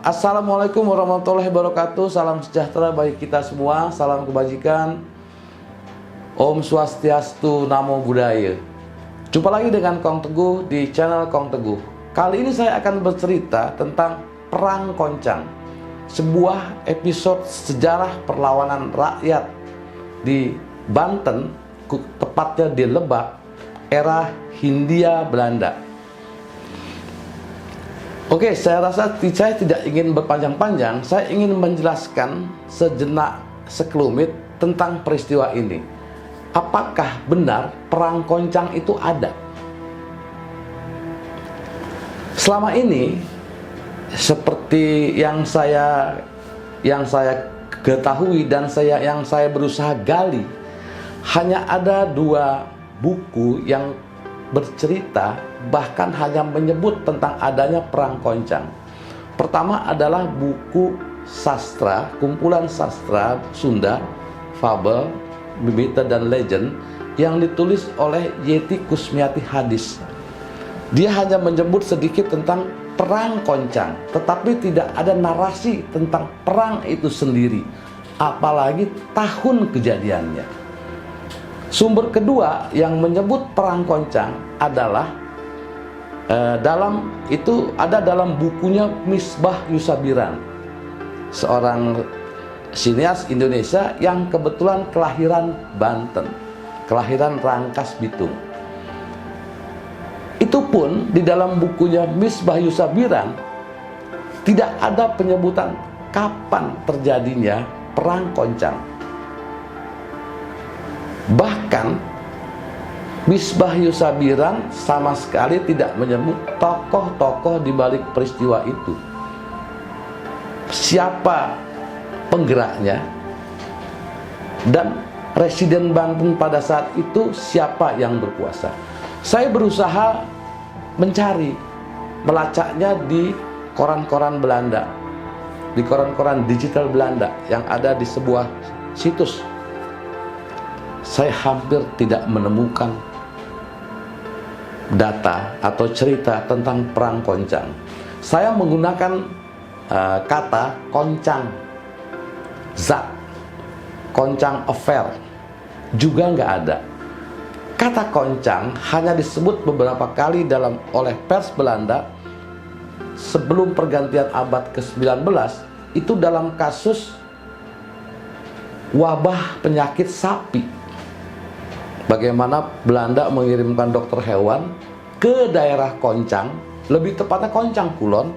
Assalamualaikum warahmatullahi wabarakatuh. Salam sejahtera bagi kita semua. Salam kebajikan. Om Swastiastu, Namo Buddhaya. Jumpa lagi dengan Kong Teguh di channel Kong Teguh. Kali ini saya akan bercerita tentang Perang Koncang, sebuah episode sejarah perlawanan rakyat di Banten, tepatnya di Lebak, era Hindia Belanda. Oke, saya rasa saya tidak ingin berpanjang-panjang. Saya ingin menjelaskan sejenak, sekelumit tentang peristiwa ini. Apakah benar Perang Koncang itu ada? Selama ini, seperti yang saya ketahui dan yang saya berusaha gali, hanya ada dua buku yang bercerita, bahkan hanya menyebut tentang adanya Perang Koncang. Pertama adalah buku sastra, kumpulan sastra Sunda, fabel, mito dan legend, yang ditulis oleh Yeti Kusmiati Hadis. Dia hanya menyebut sedikit tentang Perang Koncang, tetapi tidak ada narasi tentang perang itu sendiri, apalagi tahun kejadiannya. Sumber kedua yang menyebut Perang Koncang adalah dalam bukunya Misbah Yusabiran, seorang sinias Indonesia yang kebetulan kelahiran Banten, kelahiran Rangkas Bitung. Itu pun di dalam bukunya Misbah Yusabiran tidak ada penyebutan kapan terjadinya Perang Koncang. Bahkan Misbah Yusabiran sama sekali tidak menyebut tokoh-tokoh di balik peristiwa itu. Siapa penggeraknya dan residen Banten pada saat itu siapa yang berkuasa. Saya berusaha mencari, melacaknya di koran-koran Belanda, di koran-koran digital Belanda yang ada di sebuah situs. Saya hampir tidak menemukan data atau cerita tentang Perang Koncang. Saya menggunakan kata koncang, zat, koncang affair, juga nggak ada. Kata koncang hanya disebut beberapa kali oleh pers Belanda sebelum pergantian abad ke-19, itu dalam kasus wabah penyakit sapi. Bagaimana Belanda mengirimkan dokter hewan ke daerah Koncang, lebih tepatnya Koncang Kulon,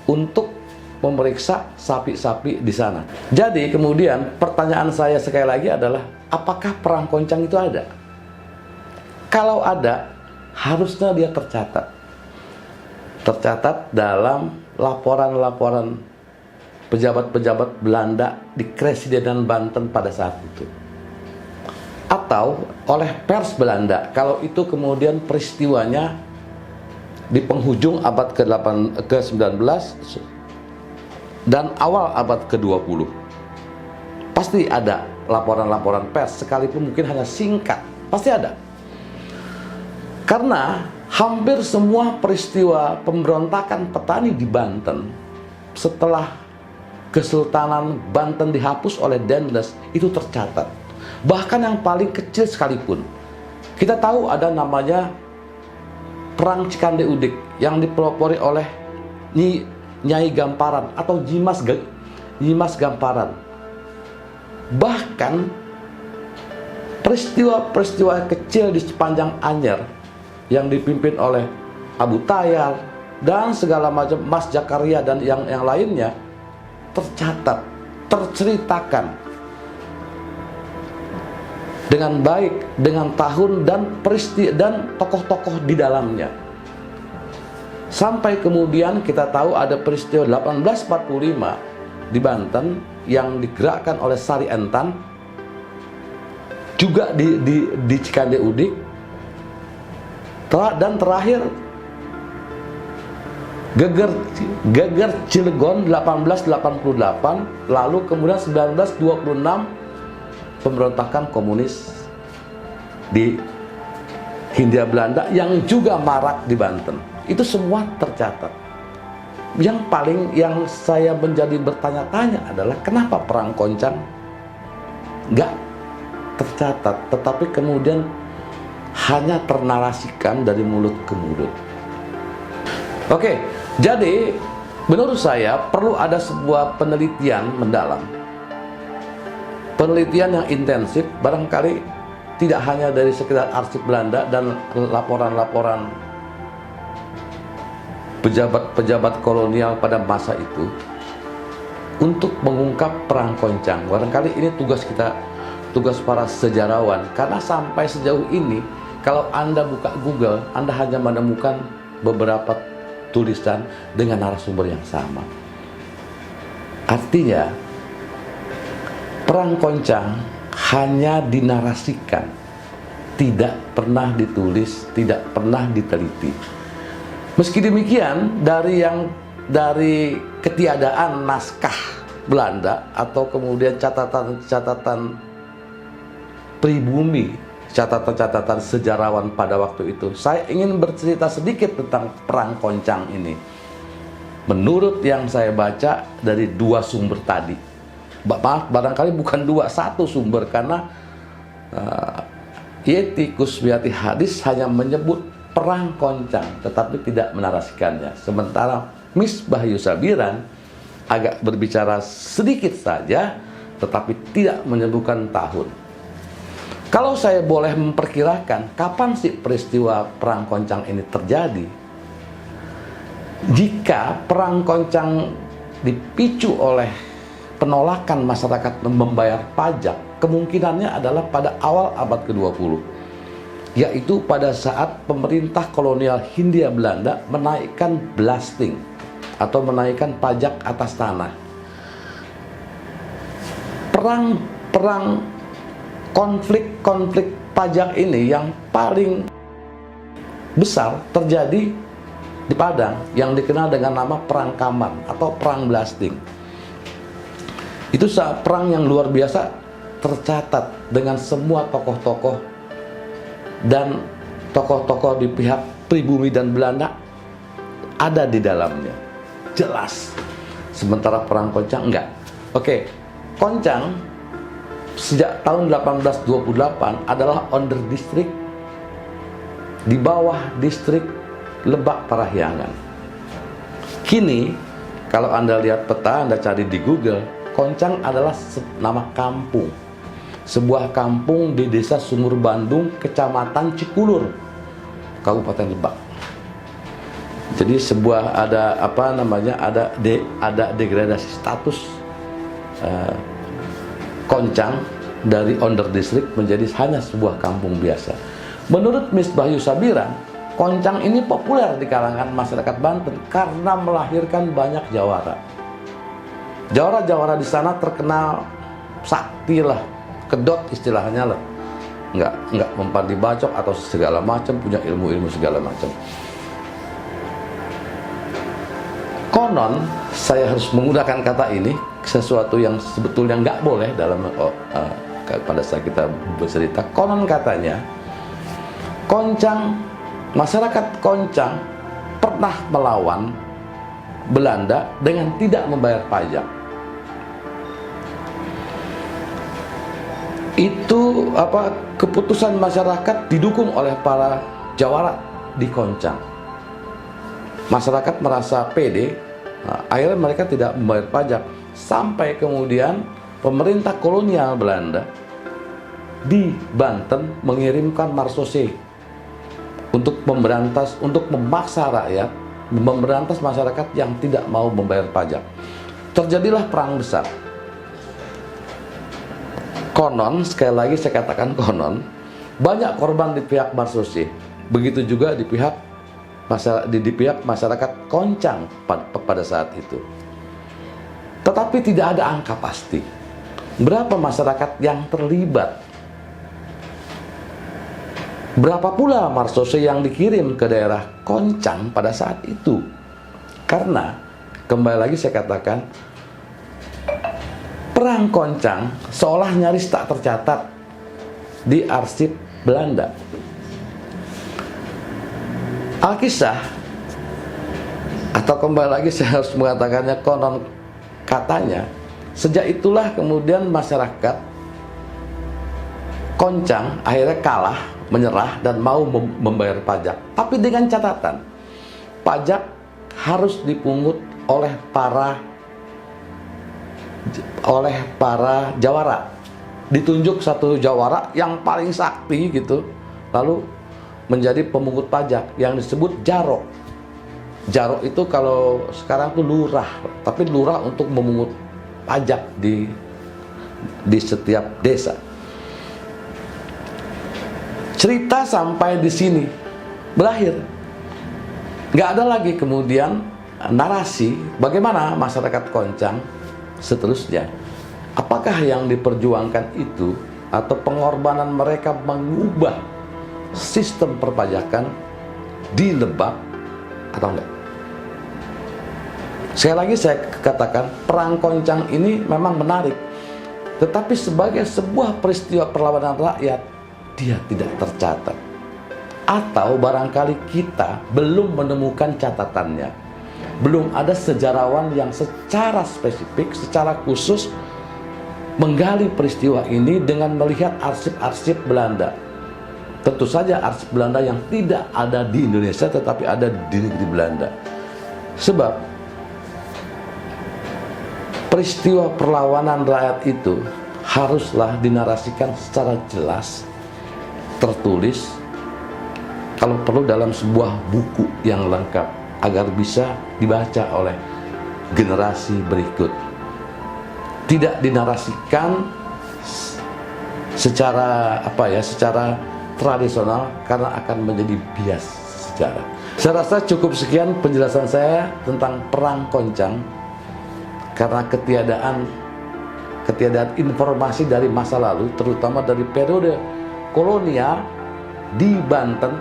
untuk memeriksa sapi-sapi di sana. Jadi kemudian pertanyaan saya sekali lagi adalah, apakah Perang Koncang itu ada? Kalau ada, harusnya dia tercatat. Tercatat dalam laporan-laporan pejabat-pejabat Belanda di Kresidenan Banten pada saat itu. Atau oleh pers Belanda, kalau itu kemudian peristiwanya di penghujung abad ke-19 dan awal abad ke-20. Pasti ada laporan-laporan pers, sekalipun mungkin hanya singkat, pasti ada. Karena hampir semua peristiwa pemberontakan petani di Banten setelah Kesultanan Banten dihapus oleh Dendles itu tercatat. Bahkan yang paling kecil sekalipun, kita tahu ada namanya Perang Cikande Udik yang dipelopori oleh Nyai Gamparan atau Nyimas Gamparan. Bahkan peristiwa-peristiwa kecil di sepanjang Anyer yang dipimpin oleh Abu Tayar dan segala macam, Mas Jakaria dan yang lainnya, tercatat, terceritakan dengan baik, dengan tahun dan peristiwa dan tokoh-tokoh di dalamnya. Sampai kemudian kita tahu ada peristiwa 1845 di Banten yang digerakkan oleh Sari Entan, juga di Cikande Udik, dan terakhir Geger Cilegon 1888, lalu kemudian 1926 pemberontakan komunis di Hindia Belanda yang juga marak di Banten. Itu semua tercatat. yang saya menjadi bertanya-tanya adalah kenapa perang Koncang nggak tercatat, tetapi kemudian hanya ternarasikan dari mulut ke mulut. Oke, jadi menurut saya perlu ada sebuah penelitian mendalam, penelitian yang intensif, barangkali tidak hanya dari sekedar arsip Belanda dan laporan-laporan pejabat-pejabat kolonial pada masa itu untuk mengungkap perang Koncang. Barangkali ini tugas kita, tugas para sejarawan, karena sampai sejauh ini kalau Anda buka Google, Anda hanya menemukan beberapa tulisan dengan narasumber yang sama. Artinya perang Koncang hanya dinarasikan, tidak pernah ditulis, tidak pernah diteliti. Meski demikian, dari ketiadaan naskah Belanda atau kemudian catatan-catatan pribumi, catatan-catatan sejarawan pada waktu itu, saya ingin bercerita sedikit tentang perang Koncang ini. Menurut yang saya baca dari dua sumber tadi, maaf, barangkali bukan dua, satu sumber, karena Yeti Kusmiati Hadis hanya menyebut perang Koncang tetapi tidak menarasikannya, sementara Misbah Yusabiran agak berbicara sedikit saja tetapi tidak menyebutkan tahun. Kalau saya boleh memperkirakan kapan sih peristiwa perang Koncang ini terjadi, jika perang Koncang dipicu oleh penolakan masyarakat membayar pajak, kemungkinannya adalah pada awal abad ke-20, yaitu pada saat pemerintah kolonial Hindia Belanda menaikkan blasting atau menaikkan pajak atas tanah. Konflik pajak ini yang paling besar terjadi di Padang, yang dikenal dengan nama Perang Kamar atau Perang Blasting. Itu perang yang luar biasa, tercatat dengan semua tokoh-tokoh dan tokoh-tokoh di pihak pribumi dan Belanda ada di dalamnya, jelas. Sementara perang Koncang enggak. Oke, Koncang sejak tahun 1828 adalah under district di bawah distrik Lebak Parahyangan. Kini kalau Anda lihat peta, Anda cari di Google, Koncang adalah nama kampung, sebuah kampung di desa Sumur Bandung, kecamatan Cikulur, Kabupaten Lebak. Jadi ada degradasi status Koncang dari under district menjadi hanya sebuah kampung biasa. Menurut Misbah Yusabiran, Koncang ini populer di kalangan masyarakat Banten karena melahirkan banyak jawara. Jawara-jawara di sana terkenal sakti lah, kedot istilahnya lah, nggak mempan dibacok atau segala macam, punya ilmu segala macam. Konon, saya harus menggunakan kata ini, sesuatu yang sebetulnya nggak boleh dalam pada saat kita bercerita. Konon katanya, masyarakat Koncang pernah melawan Belanda dengan tidak membayar pajak. Itu keputusan masyarakat didukung oleh para jawara di Koncang. Masyarakat merasa pede, akhirnya mereka tidak membayar pajak, sampai kemudian pemerintah kolonial Belanda di Banten mengirimkan marsose untuk memaksa rakyat, memberantas masyarakat yang tidak mau membayar pajak. Terjadilah perang besar. Konon, sekali lagi saya katakan konon, banyak korban di pihak marsose, begitu juga di pihak masyarakat Koncang pada saat itu. Tetapi tidak ada angka pasti berapa masyarakat yang terlibat, berapa pula marsose yang dikirim ke daerah Koncang pada saat itu. Karena kembali lagi saya katakan, perang Koncang seolah nyaris tak tercatat di arsip Belanda. Alkisah Atau kembali lagi saya harus mengatakannya, konon katanya sejak itulah kemudian masyarakat Koncang akhirnya kalah, menyerah, dan mau membayar pajak. Tapi dengan catatan, pajak harus dipungut oleh para jawara. Ditunjuk satu jawara yang paling sakti gitu, lalu menjadi pemungut pajak yang disebut jaro. Jaro itu kalau sekarang tuh lurah, tapi lurah untuk memungut pajak di setiap desa. Cerita sampai di sini berakhir. Nggak ada lagi kemudian narasi bagaimana masyarakat Koncang seterusnya. Apakah yang diperjuangkan itu atau pengorbanan mereka mengubah sistem perpajakan di Lebak atau enggak? Sekali lagi saya katakan, perang Koncang ini memang menarik, tetapi sebagai sebuah peristiwa perlawanan rakyat, dia tidak tercatat. Atau barangkali kita belum menemukan catatannya. Belum ada sejarawan yang secara spesifik, secara khusus menggali peristiwa ini dengan melihat arsip-arsip Belanda. Tentu saja arsip Belanda yang tidak ada di Indonesia tetapi ada di negeri Belanda. Sebab peristiwa perlawanan rakyat itu haruslah dinarasikan secara jelas, tertulis, kalau perlu dalam sebuah buku yang lengkap agar bisa dibaca oleh generasi berikut. Tidak dinarasikan secara secara tradisional karena akan menjadi bias sejarah. Saya rasa cukup sekian penjelasan saya tentang perang Koncang, karena ketiadaan informasi dari masa lalu, terutama dari periode kolonial di Banten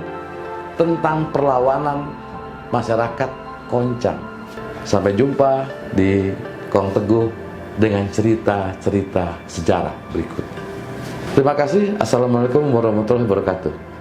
tentang perlawanan masyarakat Koncang. Sampai jumpa di Kong Teguh dengan cerita-cerita sejarah berikutnya. Terima kasih. Assalamualaikum warahmatullahi wabarakatuh.